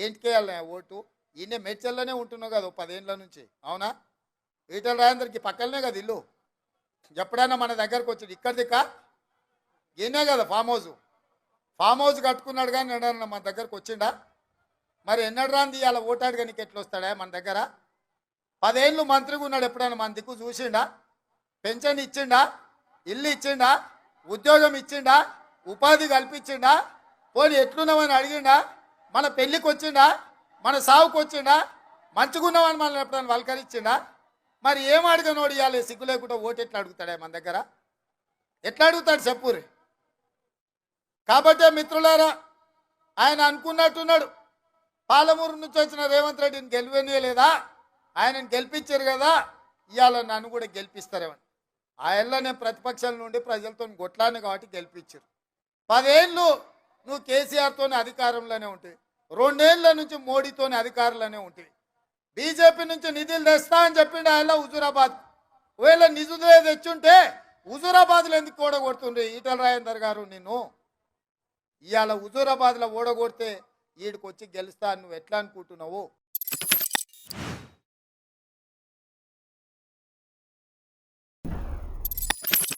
ఏంటికేయాలి vote? ఈయన మేడ్చల్లోనే ఉంటున్నావు కదా 10 ఏళ్ళ నుంచి, అవునా? ఈటల రాజేందర్కి పక్కనే కదా ఇల్లు. ఎప్పుడైనా మన దగ్గరకు వచ్చాడు? ఇక్కడ దిక్క ఈయనే కదా ఫామ్ హౌస్ కట్టుకున్నాడు, కానీ ఎన్నడన్నా మన దగ్గరకు వచ్చిండా? మరి ఎన్నడు రాంది అలా ఓటాడుగా నీకు ఎట్లా వస్తాడా మన దగ్గర? 10 ఏళ్ళు మంత్రిగా ఉన్నాడు, ఎప్పుడైనా మన దిక్కు చూసిండా? పెన్షన్ ఇచ్చిండా? ఇల్లు ఇచ్చిండా? ఉద్యోగం ఇచ్చిండా? ఉపాధి కల్పించిండా? పోనీ ఎట్లున్నామని అడిగిండా? మన పెళ్ళికి వచ్చిండా? మన సావుకు వచ్చిండా? మంచిగున్నామని మనల్ని ఎప్పుడైనా వల్కరించిండా? మరి ఏం అడగనోడు ఇవ్వాలి సిగ్గు లేకుండా ఓటు ఎట్లా అడుగుతాడా మన దగ్గర? ఎట్లా అడుగుతాడు చెప్పురి? కాబట్టే మిత్రులారా, ఆయన అనుకున్నట్టున్నాడు, పాలమూరు నుంచి వచ్చిన రేవంత్ రెడ్డిని గెలివనీయలేదా, ఆయనను గెలిపించారు కదా, ఇవాళ నన్ను కూడా గెలిపిస్తారేమని. ఆ ఏళ్ళ నేను ప్రతిపక్షాల నుండి ప్రజలతో కొట్లాను కాబట్టి గెలిపించారు. 10 ఏళ్ళు నువ్వు కేసీఆర్తోనే అధికారంలోనే ఉంటాయి, 2 ఏళ్ళ నుంచి మోడీతోనే అధికారంలోనే ఉంటాయి. బీజేపీ నుంచి నిధులు తెస్తా అని చెప్పిండు ఆయన హుజూరాబాద్. ఒకవేళ నిధులే తెచ్చుంటే హుజూరాబాద్లో ఎందుకు ఓడగొడుతుండ్రు ఈటల రాజేందర్ గారు? నిన్ను ఇవాళ హుజూరాబాద్లో ఓడగొడితే ఈడికి వచ్చి గెలుస్తా నువ్వు ఎట్లా అనుకుంటున్నావు?